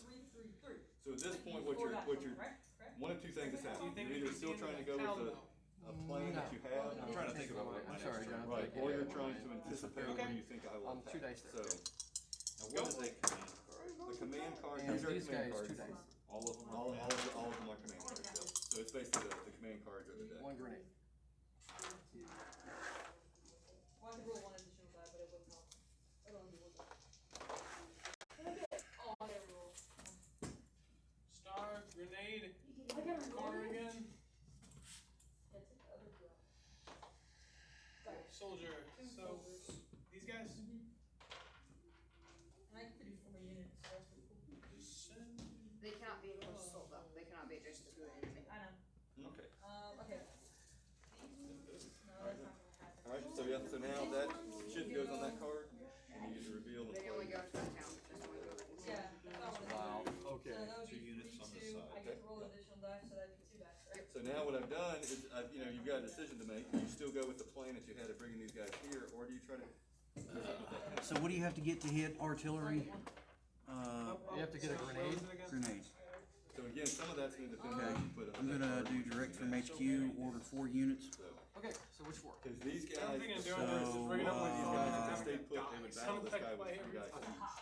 3. So at this point, what you're, Correct? one of 2 things is Do you happening. think You're we either can still see trying to into go the with town, a though? plan that you have. I'm trying to think about what my I'm next sorry, turn. Jonathan. Right, or you're trying to anticipate Okay. when you think I will 2 attack. dice So, there. Now, what is a command card? the command card, And these are these command guys, cards. 2 dice. All of them are All command? of them are command cards, yep. So it's basically the command cards of the deck. 1 grenade. Well, I could roll 1 additional die, but it wouldn't help. It'll only be 1 die. Oh, I gotta roll. Star, grenade, I gotta roll corner it? again, Yeah, take the other 2 out. Got it. soldier. 2 So, soldiers. these guys, And I can do 4 units, so that's pretty cool. descend. They cannot be close assault though. They cannot be adjacent to an enemy. I know. Okay. Okay. No, that's not gonna happen. Alright, so yeah, so now that chip goes on that card, and you get to reveal the They can only go card. to that town. Just only go to the Yeah, that's not what Wow, it is. okay, So that would 2 be units on 3, this 2. side. I get to roll an additional die, so that'd be 2 dice, right? So now what I've done is, you've got a decision to make. Do you still go with the plan that you had of bringing these guys here, or do you try to? So what do you have to get to hit artillery? You have to get a grenade. Grenade. So again, some of that's gonna depend on Okay, what you put up. I'm gonna do direct from HQ, order 4 units. Okay, so which 4? Because these guys, I'm thinking of doing So, this, is bringing up these my guys, if uh, they stay put, they would battle this guy with Sound 3 dice like each.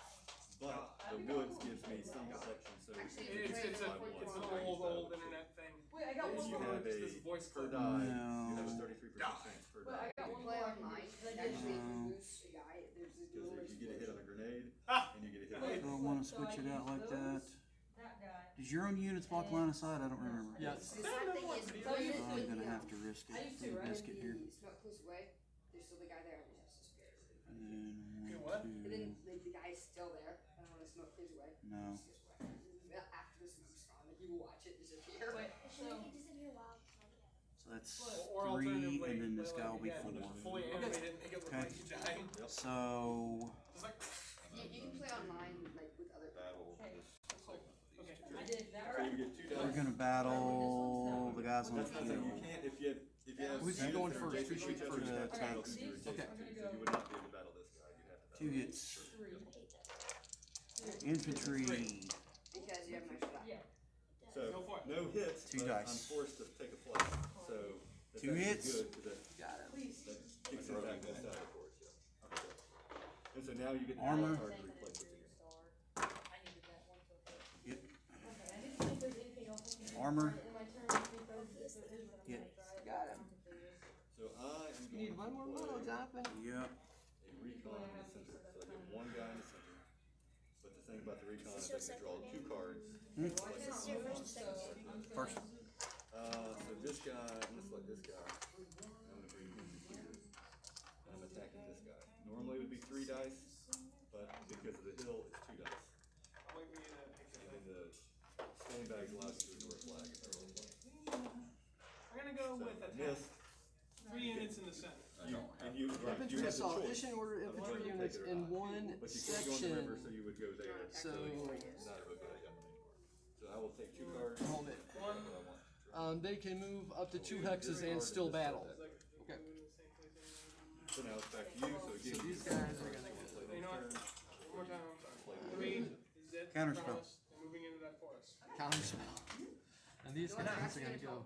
But the woods gives me some protection, so Actually, It's an old internet thing. Wait, I got If 1 you more. have This a voice per card. die, you No. have a 33% chance per Wait, I die. got You 1 play more. online. Cause I did Actually, if No. you lose a guy, there's this little Because if you get a hit on a grenade, Ah! and you get a hit I on don't wanna switch it out like that. that guy. Does your own units block line of sight? I don't remember. Yes. The sad thing is, So you just I'm gonna have to risk I it used for to, the right? biscuit here. smoke clears away. There's still the guy there. And he's just disappeared. And then Okay, 1, what? 2, And then the guy is still there. And when the smoke clears away, no. he just goes away. After the smoke's gone, like you will watch it disappear. Wait, Should so. we disappear while So that's Or 3, alternatively, and then this play guy like will be again, 4. fully animated, make it look Okay. like you died. So, It's like, You can play online like with other Battle Okay. this segment of these Okay. two. I did that. So you get 2 we're dice. gonna battle the guys on the That's not saying you field. can't, if you have. Who's units going that are first? adjacent We to shoot each other, for you the have to battle tanks. who you're adjacent Okay. to, so you would not be able to battle this guy, you'd have to battle. 2 hits. 3. Infantry. because you have an extra die. Yeah. So, Go for it. no 2 but I'm dice. forced to take a play, so. that's 2 actually hits. Good, 'cause that Got it. kicks it back both sides for us, yeah. Okay. And so now you get the Armor. card to replace what's in here. I needed that one to affect. Hit. Okay, I didn't think there's anything else I can do. Armor. In my turn, because if there is, then I'm Hit. gonna try it. Got him. So I am You need one more going to little, play Jonathan. Yep. a recon in the center, so I get one guy in the center. But the thing about the recon is I can draw 2 cards. Is this your first or second game? First. So this guy, I'm gonna select this guy. I'm gonna bring him to here. And I'm attacking this guy. Normally it would be 3 dice, but because of the hill, it's 2 dice. I'll wait for you to pick And it then the standing bags allows you to ignore a flag if they're all flag. I'm gonna go So with I attack. missed. 3 units in the center. And you, right, you Infantry have the assault, choice. issue order of whether infantry to units take it or in not. one But you can't go in the river, so section. you would go there. So- it's not a good idea. So I will take 2 cards. Hold it. What I want. They can move up to 2 hexes and still battle. Okay. So now it's back to you, so again. So these guys are gonna get. You know what? One more time, I'm sorry. 3, zit, Counterspell. promise, and moving into that forest. Counter spell. And these guys are gonna go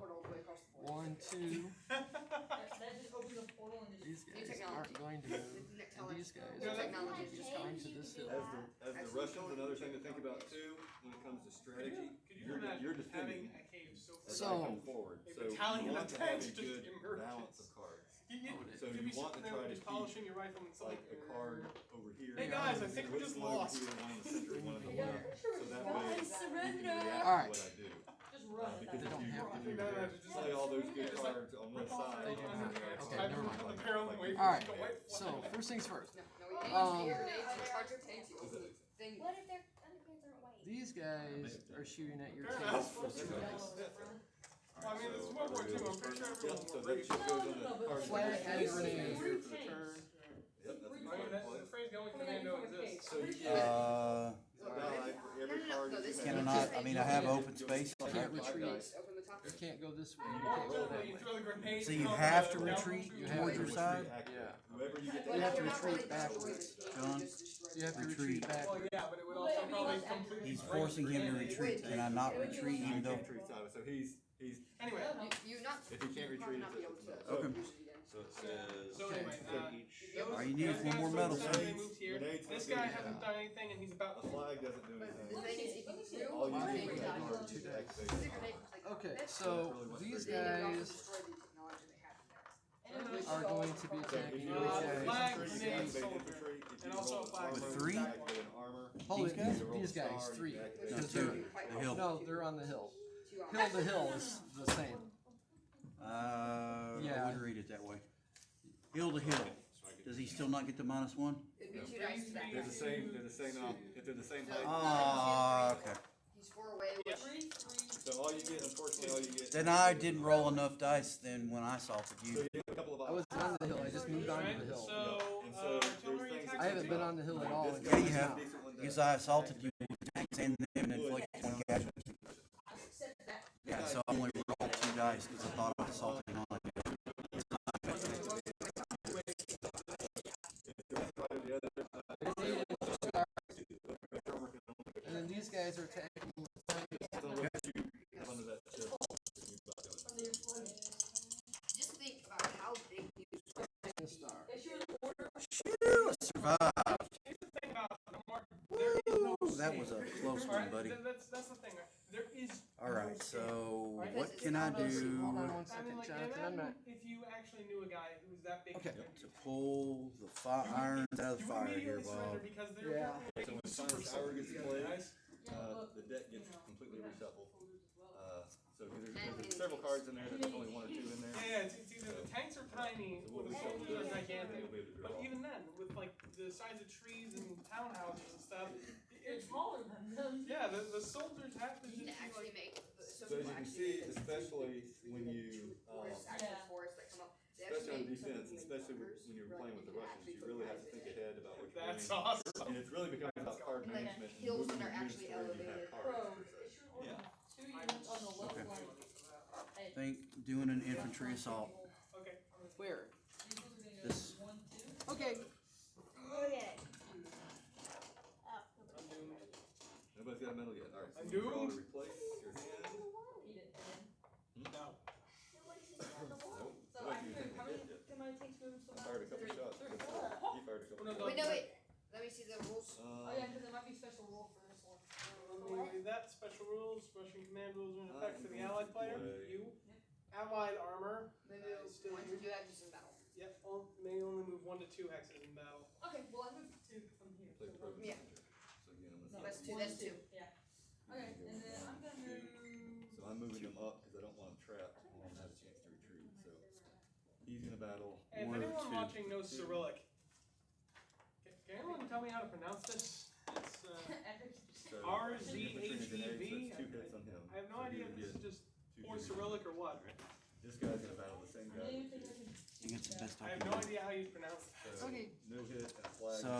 1, 2. That just opens a portal and just. These guys aren't going to move. And these guys Yeah, are that- going to just go into this hill. As the Russians, another thing to think about too, when it comes to strategy, Could you you're imagine defending having a cave so as So- I come forward. a So you battalion want of to have a tanks just good emerges. balance of cards. So You'd you be want to sitting there try to just keep polishing your rifle and like a card over here. Hey guys, I think we just one over lost. here, one in the center, one in the left. So that way you can Surrender! react Alright. to what I do. Just run. Because They if don't you, have to if do you that. play all those good cards on one side. They don't and have then to. the Okay, other never side, mind. Apparel and wait for Alright, it to go white so first things first. No, you Um, use grenades to charge your tanks, you open the thing. What if their underpants aren't white? These guys are shooting at your Fair tanks enough. for 2 dice. Well, I mean, this is World War II, I'm pretty sure Yep, everyone so will that raise. just goes on the card. Flag and Yep, grenade here for the Tanks. turn. that's a I mean, good that, play. the phrase going commando exists. So you get Uh, a die for every card that you can I have. not, I mean, I have open space. You can't retreat. Open the top. You can't go this way. You can't go that You way. throw the grenade. So you down have the- to down retreat the- You have towards to your side? Yeah. Whoever you get. You have to You're not retreat really backwards. destroying the John? tank, you just destroy You have to the Retreat. retreat Well, backwards. yeah, but it would also probably completely He's break forcing the him to grenade. retreat. Can I not retreat You even though? can't retreat side, so he's, Anyway, You not. if he can't retreat, not be able it's to a. Okay. use it again. So it says. so anyway, Each. those- All you need is those one more guys medal, so son. they moved here. Grenades This don't guy do hasn't done anything, and he's about A to. flag doesn't do The anything. thing is, if you All you do, need is you a can card to activate the grenade, flag. like, Okay, that's- so these they can also guys destroy the technology they have there. are going to be So if attacking you your roll guys. flag, infantry, you grenade, activate soldier, infantry. If and you also roll a flag. armor, With 3? you activate an armor. Hold These it, guys? You roll these star, guys, you 3. activate No, Because 2. they're, The hill. no, they're on the hill. Two on- Hill to hill is the same. I Yeah. wouldn't read it that way. Hill to hill. Does he still not get the -1? It'd be 2 dice to that. They're the same, if they're the same height. Ah, okay. He's 4 away, which So all you get, unfortunately, all you get. Then I didn't roll enough dice then when I salted So you. you have a couple of I was on the hill, I just moved on to the hill. So, And so there's artillery things attacks. I haven't been on the hill at all. This in guy Yeah, you has a have. decent one Because done. I assaulted you with tanks and them and inflicted 1 casualty. Yeah, so I only rolled 2 dice because I thought I was assaulting on it. And then these guys are attacking. Under that ship. just think about how big you the star. Phew, I survived. Here's the thing about the mark. There is no Ooh, that save. was a close Alright, one, buddy. that's the thing, right? There is. Alright, no so Right? what can I Hold on do one save. I mean, second, like, Jonathan. I'm not. imagine if you actually knew a guy who was that big. Okay. to pull the irons out of the You fire would here, immediately surrender Bob? because they're Yeah. apparently So when making Science super Hour gets together, played, guys. the deck gets completely reshuffled. So there's several cards in there, there's only 1 or 2 in there. Yeah, it's either the tanks are tiny or the soldiers are gigantic. You'll be able to But draw. even then, with like the size of trees and townhouses and stuff, It's smaller than them. yeah, the soldiers have to need just to be actually like. make. So as you can see, especially when you, Forests, actual forests that come up. They especially on actually make defense, something especially bunkers when you're where playing you with the can Russians, actually you put really have to guys think in. ahead about what you're That's doing. awesome. And it's really becoming about card Like management and hills moving that are your units actually where you have elevated. cards. Bro, per se. it should order Yeah. 2 units on the left Okay. flank. I think doing an infantry assault. Okay. Where? This. Okay. Okay. Nobody's got a medal yet. Alright, so I'm you draw to doomed. replace your hand. Eat it, man. No. Nope. So What I do you can think move, how we many, did? how many tanks move from I fired a couple shots. Three. He fired a couple. No, no, Wait, no, wait. Let me see the rules. Oh yeah, because there might be special rule for this one. Let me read that. Special rules, Russian command rules are in effect for the allied player. Right. You. Allied armor. Maybe Still one to do axes in battle. Yep, may only move 1 to 2 hexes in battle. Okay, well I moved two from here. Play So program Yeah. manager. So again, I'm No, gonna. That's two, one, that's two. Yeah. Okay, and then I'm gonna move. So I'm moving him up because I don't want him trapped. I want him to have a chance to retreat. So he's gonna battle. Hey, if One or anyone two. watching knows Cyrillic, can anyone tell me how to pronounce this? It's So RZHEV. That's 2 hits on him. I have no So he idea would if this is get just 2 poor hits. Cyrillic or what. This guy's gonna battle the same guy. He gets the best I I have can no do. idea how you pronounce that. So no hit and a flag. So-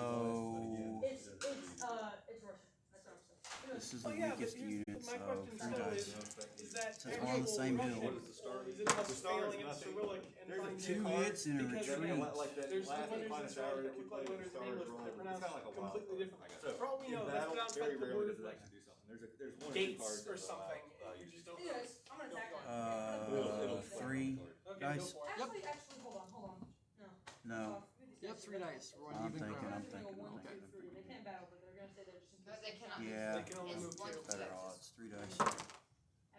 but again, It's he doesn't it's bleed. it's Russian. That's what I'm saying. This is Oh the yeah, but weakest here's unit, my so question 3 still dice. is that Says actual on the same hill. Russian, What is the star? or is it us The star is failing at nothing. Cyrillic and There's a finding Two card. hits and a Because They're retreat. gonna like that there's last letters finest inside hour that that you look play like with letters in stars English, but rolling. they're It's pronounced kinda like a wild completely card. differently. So For all we in know, that's battle, pronounced very like the rarely word does it like actually do something. There's 1 or 2 cards gates or that something. allow You you just to don't Hey know. guys, I'm gonna attack one. It'll 3 Okay, dice. go for it. Actually, hold on. No. No, Yep, 3 dice. We're on I'm even thinking, ground. I'm thinking. One, Okay. two, three. They can't battle, but they're gonna say they're just in No, case. they cannot. Yeah. They can only It's move one 2. to better two axes. odds. 3 dice. And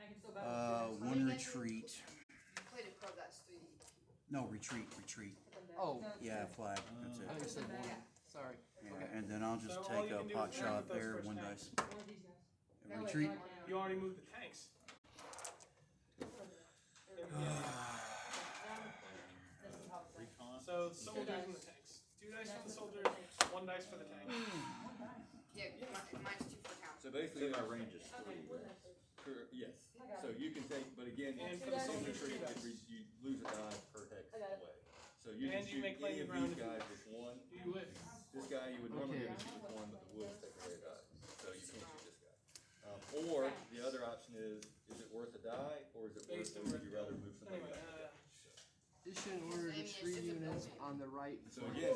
I can still battle. 1 retreat. You played a club that's 3 people. No, retreat, retreat. Oh. Yeah, flag. That's I it. said 1. Yeah. Sorry. Yeah, and then I'll just So all take you a can do pot is shot with those there, first 1 tanks. dice. One of these guys. And No, wait, retreat. not now. You already moved the tanks. This is how it's done. Recon. So the soldiers dice. and the tanks. 2 dice for the soldiers, 1 dice for the tank. Yeah, mine's 2 for town. So basically, So our our range range is Okay, 3. what did I say? yes. So you can take, but again, And for for the the soldiers, retreat, 2 dice. you lose a die per hex I got it. away. So you And can you shoot may claim any the of ground these if you guys wish. with 1. Do you wish? This guy you would normally be Okay. able to shoot with 1, but the woods take away a die. So you can't shoot this guy. Or the other option is it worth a die, or is it worth Based it? on Would you rather move somebody Anyway, else? Issue an order to 3 units on the right. So again,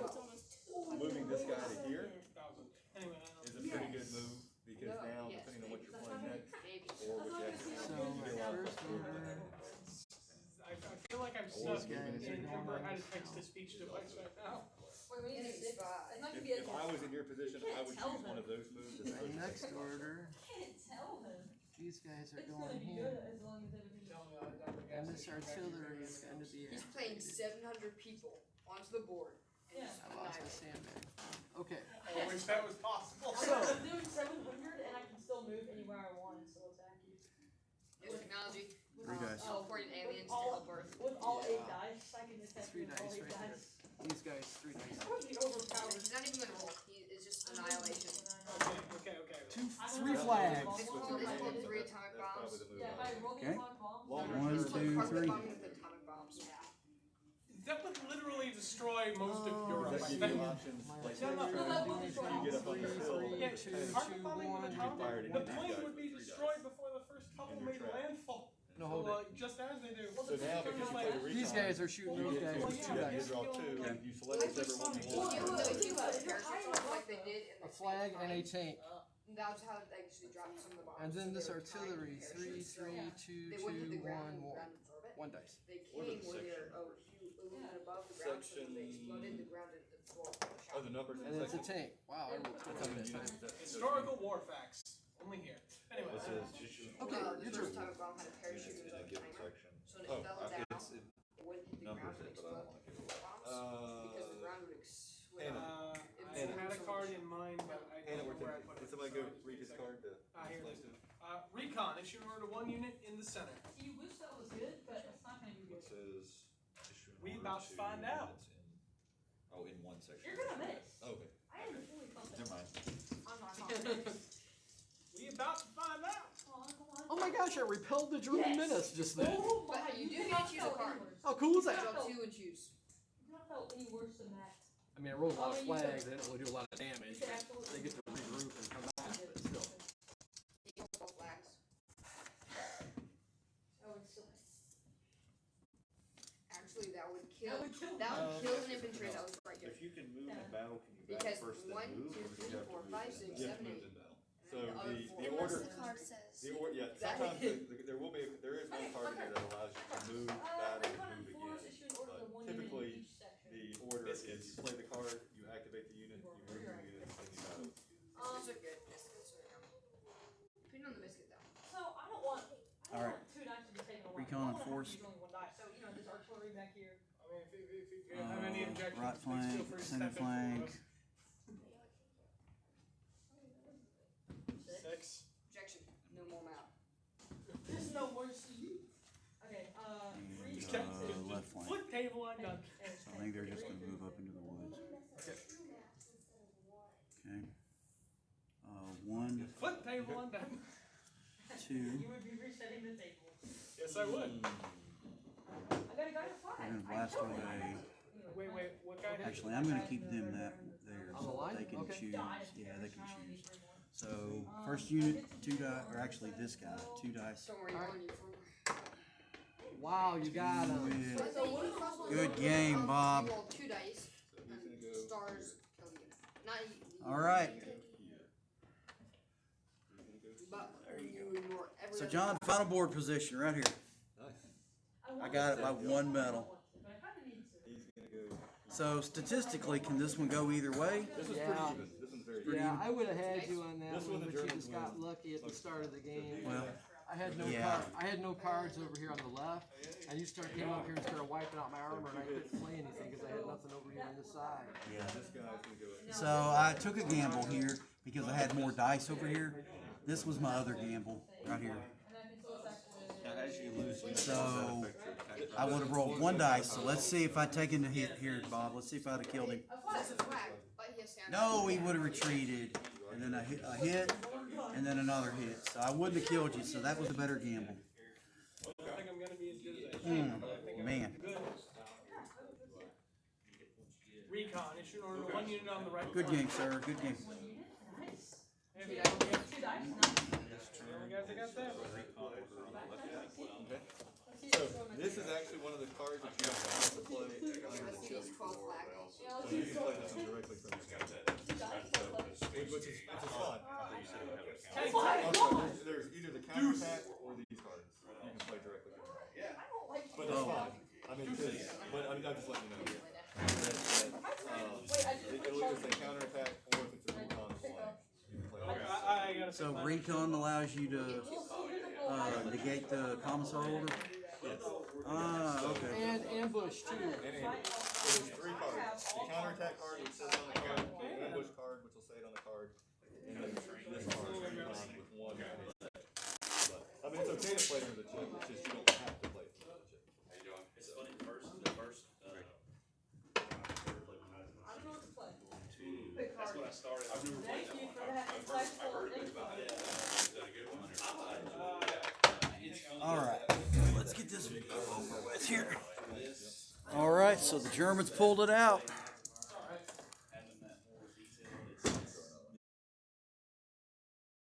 moving this guy to here 1,000. Anyway, is a pretty good move because now, depending on what you're playing next, Maybe. or what you actually So want, my you get a lot of first order. I feel like I'm stuck These guys are in going Emperor on how to this text to speech device right now. Wait, we need It's 6. five. It's not gonna If, be a if I was in your position, I would choose one of those moves. as My opposed to next taking one. order, can't tell him. these guys are It's gonna going be good here. as long as everything's. And this artillery is going to be He's playing activated. 700 people onto the board. And Yeah. just I lost a annihilated. sandbag. Okay. I wish that was possible. I'm doing 700 and I can still move anywhere I want, so attack you. New technology. 3 dice. Teleporting aliens to all- help Earth. With all Yeah. 8 dice, I can attack 3 you with all dice 8 right there. dice. These guys, 3 dice. It's supposed to be overpowered. He's not even gonna roll. It's just annihilation. Okay. 3 flags. This With one the is called range, 3 that's atomic probably bombs. the move Yeah, if I I would roll the Okay. atomic bombs. Longer then- 1, It's like 2, carpet 3. bombing with atomic bombs. That would literally destroy most of Does Europe. that I give think. you options? Like, No, no, next no, turn, that will destroy you get up on the hill. Yeah, Two, carpet two, bombing with one. atomic, Fired the into these plane guys would be with 3 destroyed dice. before the first couple And you're made trapped. landfall. No, So, hold it. just as they do. So now, because you play the recon, These guys are shooting you those get guys two, with 2 you dice. draw 2, Okay. you select whichever one you If want. you Well, put think about it. parachutes If on you're like they did in A the flag and a Space tank. Marine, that was how they actually dropped some of the bombs. And then this They were timed artillery, with 3, parachutes, so 3, 2, they wouldn't hit the 2, ground 1, and the 1. ground absorb it. 1 dice. They What came about where they're section? a little bit above the ground, so when they exploded, the ground didn't absorb the Oh, shock. the numbers in And it's a section? tank. Wow, I rolled 20 this time. Historical war facts. Only here. Anyway. It says just shoot Okay, The your first turn. atomic bomb had a parachute units and in a was given a timer. section. So when it Oh, fell down, It it wouldn't hit the ground numbers and it, but I don't explode want to give it away. bombs because the ground would explode. Hannah. I had a card in mind, but I Hannah, don't know where I put it. did somebody go Sorry, read his give me a card to? Here it is. Recon, issue order 1 unit in the center. You wish that was good, but it's not gonna be It good. says issue an We order about to find out. units in one section. You're gonna miss. Oh, okay. I am fully confident. Never mind. I'm not confident. We about to find out. Oh my gosh, I repelled the German Yes. menace just then. Oh my, But you do cannot get to choose a feel card. any worse. How cool is You that? draw 2 and choose. You cannot feel any worse than that. I mean, I rolled a lot of I mean, you flags. could- They didn't really do a lot of You damage. could They absolutely. get to regroup and come back, but still. Equal flags. Oh, it's still. Actually, that would That kill. would kill. That would Oh, kill an infantry that was right here. If you can move Yeah. in battle, can you battle Because first then 1, move, 2, or do 3, you have to 4, move 5, in 6, battle? You have 7, to 8. move in battle. And So the other the four- order, The card says. yeah, That- sometimes there will be, there is one card in here that allows recon and force. Only one die. So, you know, this artillery back here. I mean, if you have any objections, Right please feel flank, free to center step in for flank. us. 6. Objection. No more map. There's no more CD. Okay, And, three. left flank. Flip table, I'm done. So I think they're just gonna move up into the woods. Okay. 1, Flip table, I'm done. 2. You would be resetting the table. Yes, I would. I gotta go to We're 5. gonna blast away. Wait, what guy? Actually, I'm gonna keep them that there On the so line? they can Okay. choose. Yeah, they can choose. So first unit, 2 die, or actually this guy, 2 dice. Don't worry, Alright. on you for Wow, you got him. With- Good game, Bob. You roll 2 dice, and stars kill you. Not you. All right. But you ignore every So other John, final board position right here. Nice. I got it by 1 medal. He's gonna go. So statistically, can this one go either way? This is Yeah. pretty even. This one's very Yeah, even. I would have had you on that This one, one the but you Germans just got win. lucky at the start of the game. Well, I had no yeah. I had no cards over here on the left, and you came up here and started wiping out my armor, and I couldn't play anything because I had nothing over here on this side. Yeah. This guy's gonna go. So I took a gamble here because I had more dice over here. This was my other gamble right here. As you lose, you So I would have rolled 1 dice. So let's see if I take a hit here, Bob. Let's see if I'd have killed him. That's a flag, but he has to No, he would have retreated, and then a hit, and then another hit. So I wouldn't have killed you. So that was a better gamble. I don't think I'm gonna be as good as I should, but I think I'm Man. good. Recon, issue order 1 unit on the right. Good flank. game, sir. Good game. Heavy game. Two dice. The only guys that got that. So this is actually one of the cards that you don't have to play under the chip. It's 12 flag. So you can play this one directly from the chip. Which is fun. Also, there's either the counterattack or these cards. You can play directly from them. But it's fine. I mean, I'm just letting you know. It'll either say counterattack or if it's a recon flank. You can play that. I gotta So say, recon allows you to negate the commissar order. Yes. Ah, okay. And ambush too. And there's 3 cards. The counterattack card, which says on the card, the ambush card, which will say it on the card, and then this card, recon with 1 added. But, I mean, it's okay to play under the chip, it's just you don't have to play it under the chip. It's funny, the first, I don't know what to play. that's when I started. I remember Thank you for that insightful info. All right. Let's get this over with here. All right. So the Germans pulled it out.